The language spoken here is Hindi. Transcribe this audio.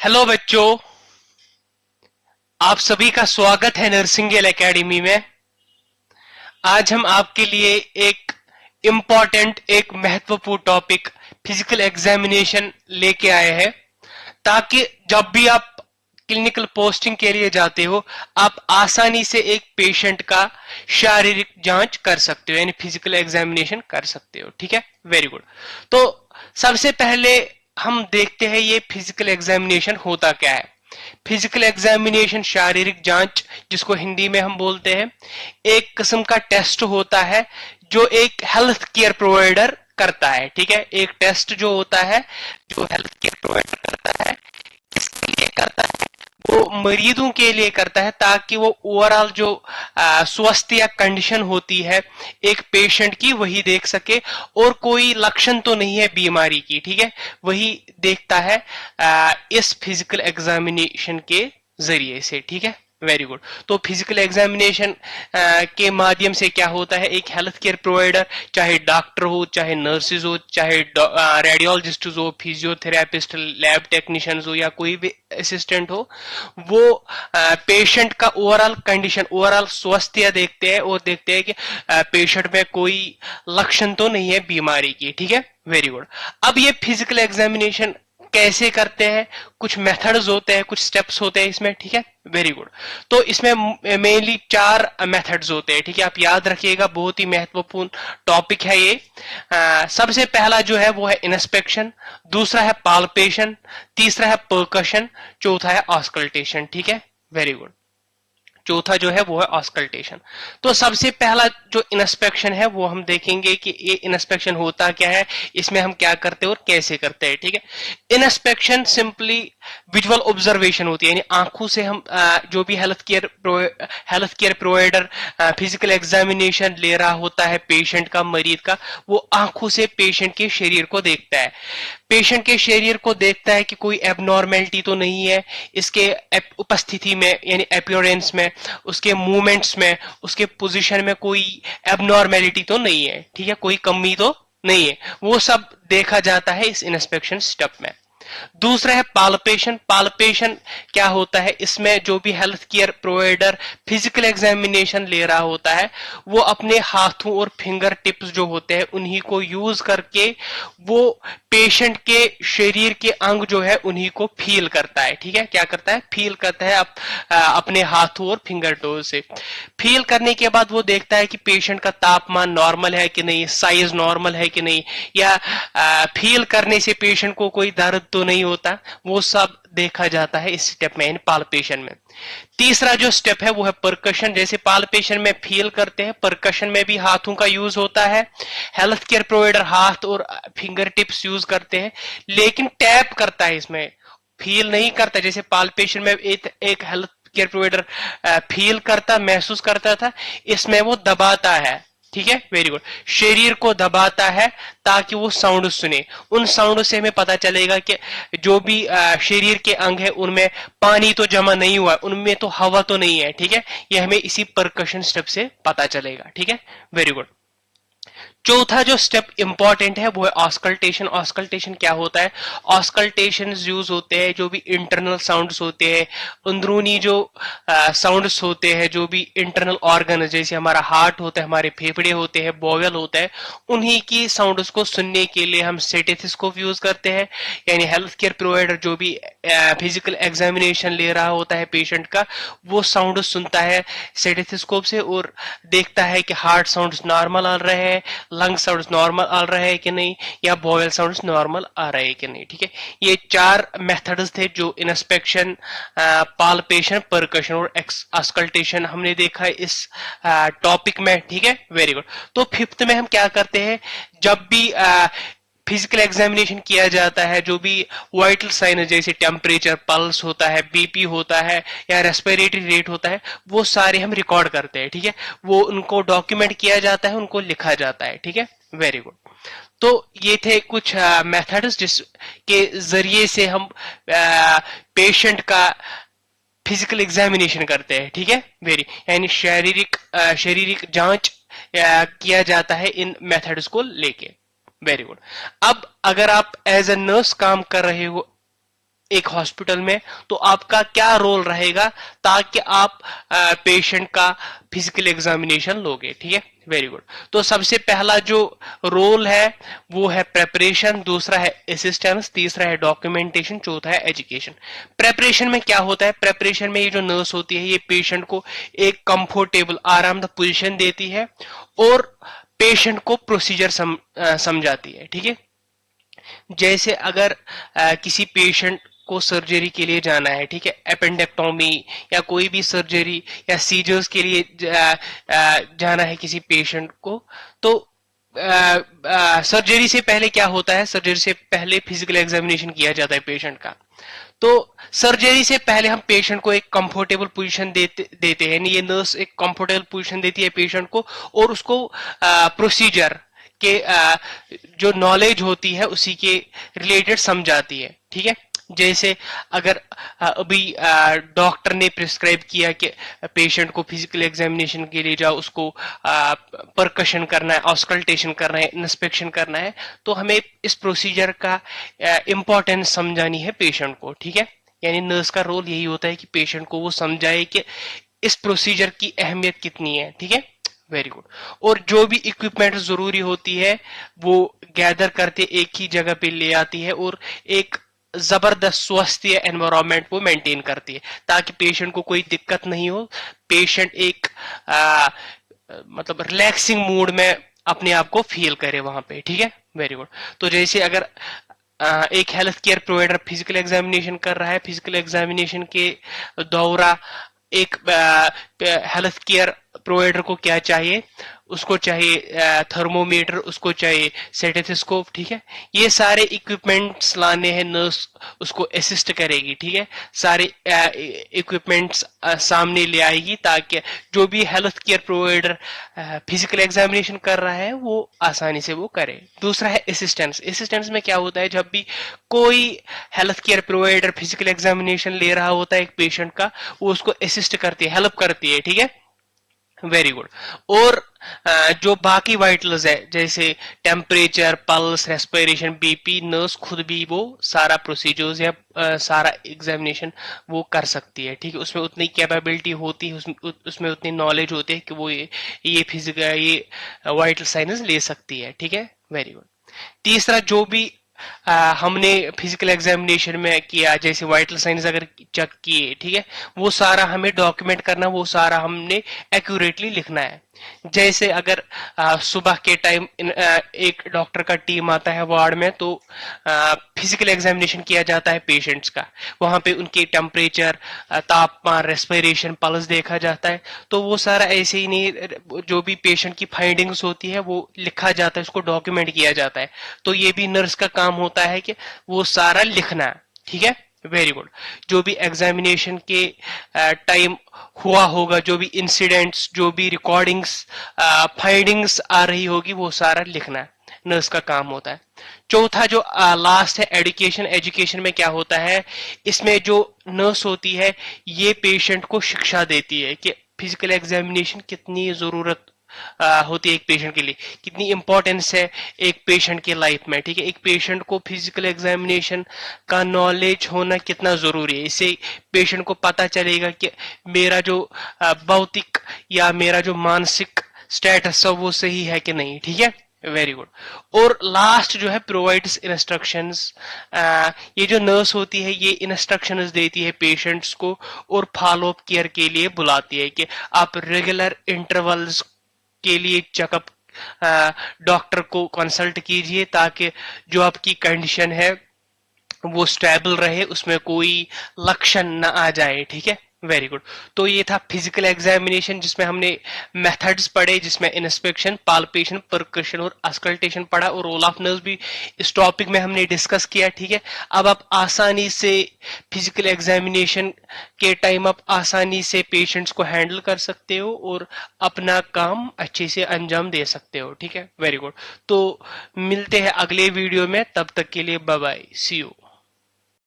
हेलो बच्चों, आप सभी का स्वागत है नर्सिंगेल एकेडमी में। आज हम आपके लिए एक इम्पॉर्टेंट, एक महत्वपूर्ण टॉपिक फिजिकल एग्जामिनेशन लेके आए हैं, ताकि जब भी आप क्लिनिकल पोस्टिंग के लिए जाते हो आप आसानी से एक पेशेंट का शारीरिक जांच कर सकते हो, यानी फिजिकल एग्जामिनेशन कर सकते हो। ठीक है, वेरी गुड। तो सबसे पहले हम देखते हैं ये फिजिकल एग्जामिनेशन होता क्या है। फिजिकल एग्जामिनेशन, शारीरिक जांच, जिसको हिंदी में हम बोलते हैं, एक किस्म का टेस्ट होता है जो एक हेल्थ केयर प्रोवाइडर करता है। ठीक है, एक टेस्ट जो होता है जो हेल्थ केयर प्रोवाइडर करता है, इसके लिए करता है, वो मरीजों के लिए करता है, ताकि वो ओवरऑल जो स्वास्थ्य या कंडीशन होती है एक पेशेंट की वही देख सके, और कोई लक्षण तो नहीं है बीमारी की। ठीक है, वही देखता है इस फिजिकल एग्जामिनेशन के जरिए से। ठीक है, वेरी गुड। तो फिजिकल एग्जामिनेशन के माध्यम से क्या होता है, एक हेल्थ केयर प्रोवाइडर, चाहे डॉक्टर हो, चाहे नर्सेज हो, चाहे रेडियोलॉजिस्ट हो, फिजियोथेरेपिस्ट, लैब टेक्नीशियन हो, या कोई भी असिस्टेंट हो, वो पेशेंट का ओवरऑल कंडीशन, ओवरऑल स्वास्थ्य देखते हैं और देखते हैं कि पेशेंट में कोई लक्षण तो नहीं है बीमारी की। ठीक है, वेरी गुड। अब ये फिजिकल एग्जामिनेशन कैसे करते हैं, कुछ मेथड्स होते हैं, कुछ स्टेप्स होते हैं इसमें। ठीक है, वेरी गुड। तो इसमें मेनली 4 मेथड्स होते हैं। ठीक है, आप याद रखिएगा, बहुत ही महत्वपूर्ण टॉपिक है ये। सबसे पहला जो है वो है इंस्पेक्शन, दूसरा है पाल्पेशन, तीसरा है परकशन, चौथा है ऑस्कल्टेशन। ठीक है, वेरी गुड। चौथा जो है वो है ऑस्कल्टेशन। तो सबसे पहला जो इंस्पेक्शन है वो हम देखेंगे कि ये इंस्पेक्शन होता क्या है, इसमें हम क्या करते हैं और कैसे करते हैं। ठीक है, इंस्पेक्शन सिंपली विजुअल ऑब्जर्वेशन होती है, यानी आंखों से हम जो भी health care provider physical examination ले रहा होता है पेशेंट का, मरीज का, वो आंखों से पेशेंट के शरीर को देखता है। पेशेंट के शरीर को देखता है कि कोई एबनॉर्मेलिटी तो नहीं है इसके उपस्थिति में, यानी अपीयरेंस में, उसके मूवमेंट्स में, उसके पोजीशन में कोई एबनॉर्मेलिटी तो नहीं है। ठीक है, कोई कमी तो नहीं है, वो सब देखा जाता है इस इंस्पेक्शन स्टेप में। दूसरा है पाल्पेशन। पाल्पेशन क्या होता है, इसमें जो भी health care provider physical examination ले रहा होता है वो अपने हाथों और फिंगर टिप्स जो होते हैं उन्हीं को यूज करके वो पेशेंट के शरीर के अंग जो है उन्हीं को फील करता है। ठीक है, क्या करता है, फील करता है अपने हाथों और फिंगर टोज से। फील करने के बाद वो देखता है कि पेशेंट का तापमान नॉर्मल है कि नहीं, साइज नॉर्मल है कि नहीं, या फील करने से पेशेंट को कोई दर्द तो नहीं होता, वो सब देखा जाता है इस स्टेप में, पाल्पेशन में। तीसरा जो स्टेप है वो है परकशन। जैसे पाल्पेशन में फील करते हैं, परकशन में भी हाथों का यूज होता है। हेल्थ केयर प्रोवाइडर हाथ और फिंगर टिप्स यूज करते हैं, लेकिन टैप करता है, इसमें फील नहीं करता। जैसे पाल्पेशन में एक हेल्थ केयर प्रोवाइडर फील करता, महसूस करता था, इसमें वो दबाता है। ठीक है, वेरी गुड। शरीर को दबाता है ताकि वो साउंड सुने। उन साउंड से हमें पता चलेगा कि जो भी शरीर के अंग है उनमें पानी तो जमा नहीं हुआ, उनमें तो हवा तो नहीं है। ठीक है, ये हमें इसी परकशन स्टेप से पता चलेगा। ठीक है, वेरी गुड। चौथा जो स्टेप इंपॉर्टेंट है वो है ऑस्कल्टेशन। ऑस्कल्टेशन क्या होता है, ऑस्कल्टेशन यूज होते हैं जो भी इंटरनल साउंड्स होते हैं, अंदरूनी जो साउंड्स होते हैं, जो भी इंटरनल ऑर्गन, जैसे हमारा हार्ट होता है, हमारे फेफड़े होते हैं, बोवेल होता है, उन्हीं की साउंड्स को सुनने के लिए हम स्टेथोस्कोप यूज करते हैं। यानी हेल्थ केयर प्रोवाइडर जो भी फिजिकल एग्जामिनेशन ले रहा होता है पेशेंट का, वो साउंड सुनता है स्टेथोस्कोप से और देखता है कि हार्ट साउंड्स नॉर्मल आ रहे हैं, लंग साउंड्स नॉर्मल आ रहे हैं कि नहीं, या बोवेल साउंड्स नॉर्मल आ रहे हैं कि नहीं। ठीक है, ये 4 मेथड्स थे जो इंस्पेक्शन, पाल्पेशन, परकशन और ऑस्कल्टेशन हमने देखा इस टॉपिक में। ठीक है, वेरी गुड। तो फिफ्थ में हम क्या करते हैं, जब भी फिजिकल एग्जामिनेशन किया जाता है, जो भी वाइटल साइन है जैसे टेम्परेचर, पल्स होता है, बीपी होता है, या रेस्पिरेटरी रेट होता है, वो सारे हम रिकॉर्ड करते हैं। ठीक है, वो उनको डॉक्यूमेंट किया जाता है, उनको लिखा जाता है। ठीक है, वेरी गुड। तो ये थे कुछ मेथड्स जिसके जरिए से हम पेशेंट का फिजिकल एग्जामिनेशन करते हैं। ठीक है, वेरी, यानी शारीरिक जांच किया जाता है इन मेथड्स को लेके। Very good. अब अगर आप एज ए नर्स काम कर रहे हो एक हॉस्पिटल में, तो आपका क्या रोल रहेगा ताकि आप पेशेंट का फिजिकल एग्जामिनेशन लोगे। ठीक है, वेरी गुड। तो सबसे पहला जो रोल है वो है प्रेपरेशन, दूसरा है असिस्टेंस, तीसरा है डॉक्यूमेंटेशन, चौथा है एजुकेशन। प्रेपरेशन में क्या होता है? प्रेपरेशन में ये जो नर्स होती है ये पेशेंट को एक कंफर्टेबल आरामदायक पोजीशन देती है और पेशेंट को प्रोसीजर समझाती है। ठीक है, जैसे अगर किसी पेशेंट को सर्जरी के लिए जाना है, ठीक है, अपेंडेक्टोमी या कोई भी सर्जरी या सीजर्स के लिए जाना है किसी पेशेंट को, तो सर्जरी से पहले क्या होता है? सर्जरी से पहले फिजिकल एग्जामिनेशन किया जाता है पेशेंट का। तो सर्जरी से पहले हम पेशेंट को एक कंफर्टेबल पोजीशन देते हैं, ये नर्स एक कंफर्टेबल पोजीशन देती है पेशेंट को और उसको प्रोसीजर के जो नॉलेज होती है उसी के रिलेटेड समझाती है। ठीक है, जैसे अगर अभी डॉक्टर ने प्रिस्क्राइब किया कि पेशेंट को फिजिकल एग्जामिनेशन के लिए जाओ, उसको परकशन करना है, ऑस्कल्टेशन करना है, इंस्पेक्शन करना है, तो हमें इस प्रोसीजर का इम्पोर्टेंस समझानी है पेशेंट को। ठीक है, यानी नर्स का रोल यही होता है कि पेशेंट को वो समझाए कि इस प्रोसीजर की अहमियत कितनी है। ठीक है, वेरी गुड। और जो भी इक्विपमेंट जरूरी होती है वो गैदर करते एक ही जगह पे ले आती है और एक जबरदस्त स्वस्थ एनवायरमेंट वो मेंटेन करती है ताकि पेशेंट को कोई दिक्कत नहीं हो, पेशेंट एक मतलब रिलैक्सिंग मूड में अपने आप को फील करे वहां पे। ठीक है, वेरी गुड। तो जैसे अगर एक health care provider physical examination कर रहा है, फिजिकल एग्जामिनेशन के दौरा एक हेल्थ केयर प्रोवाइडर को क्या चाहिए? उसको चाहिए थर्मोमीटर, उसको चाहिए स्टेथोस्कोप। ठीक है, ये सारे इक्विपमेंट्स लाने हैं, नर्स उसको असिस्ट करेगी। ठीक है, सारे इक्विपमेंट्स सामने ले आएगी ताकि जो भी health care provider physical examination कर रहा है वो आसानी से वो करे। दूसरा है असिस्टेंस। असिस्टेंस में क्या होता है? जब भी कोई health care provider physical examination ले रहा होता है एक पेशेंट का, वो उसको असिस्ट करती है, हेल्प करती है। ठीक है, वेरी गुड। और जो बाकी वाइटल्स है जैसे temperature, pulse, respiration, BP, nurse खुद भी वो सारा प्रोसीजर्स या सारा एग्जामिनेशन वो कर सकती है। ठीक है, उसमें उतनी कैपेबिलिटी होती है, उसमें उतनी नॉलेज होती है कि वो ये फिजिकल ये वाइटल साइंस ले सकती है। ठीक है, वेरी गुड। तीसरा जो भी हमने फिजिकल एग्जामिनेशन में किया, जैसे वाइटल साइंस अगर चेक किए, ठीक है, वो सारा हमें डॉक्यूमेंट करना, वो सारा हमने एक्यूरेटली लिखना है। जैसे अगर सुबह के टाइम एक डॉक्टर का टीम आता है वार्ड में, तो फिजिकल एग्जामिनेशन किया जाता है पेशेंट्स का, वहां पे उनके टेम्परेचर, तापमान, रेस्पिरेशन, पल्स देखा जाता है। तो वो सारा ऐसे ही नहीं, जो भी पेशेंट की फाइंडिंग्स होती है वो लिखा जाता है, उसको डॉक्यूमेंट किया जाता है। तो ये भी नर्स का काम होता है कि वो सारा लिखना। ठीक है, वेरी गुड। जो भी एग्जामिनेशन के टाइम हुआ होगा, जो भी इंसिडेंट्स, जो भी रिकॉर्डिंग्स, फाइंडिंग्स आ रही होगी, वो सारा लिखना नर्स का काम होता है। चौथा जो लास्ट है एजुकेशन। एजुकेशन में क्या होता है? इसमें जो नर्स होती है ये पेशेंट को शिक्षा देती है कि फिजिकल एग्जामिनेशन कितनी जरूरत होती है एक पेशेंट के लिए, कितनी इंपॉर्टेंस है एक पेशेंट के लाइफ में। ठीक है, एक पेशेंट को फिजिकल एग्जामिनेशन का नॉलेज होना कितना जरूरी है, इससे पेशेंट को पता चलेगा कि मेरा जो भौतिक या मेरा जो मानसिक स्टेटस है वो सही है कि नहीं। ठीक है, वेरी गुड। और लास्ट जो है प्रोवाइड्स इंस्ट्रक्शंस। ये जो नर्स होती है ये इंस्ट्रक्शंस देती है पेशेंट्स को और फॉलो अप केयर के लिए बुलाती है कि आप रेगुलर इंटरवल्स के लिए चेकअप डॉक्टर को कंसल्ट कीजिए ताकि जो आपकी कंडीशन है वो स्टेबल रहे, उसमें कोई लक्षण न आ जाए। ठीक है, वेरी गुड। तो ये था फिजिकल एग्जामिनेशन जिसमें हमने मेथड्स पढ़े, जिसमें इंस्पेक्शन, पाल्पेशन, परकशन और अस्कल्टेशन पढ़ा और रोल ऑफ नर्व्स भी इस टॉपिक में हमने डिस्कस किया। ठीक है, अब आप आसानी से फिजिकल एग्जामिनेशन के टाइम आप आसानी से पेशेंट्स को हैंडल कर सकते हो और अपना काम अच्छे से अंजाम दे सकते हो। ठीक है, वेरी गुड। तो मिलते हैं अगले वीडियो में, तब तक के लिए बाय बाय, सी यू।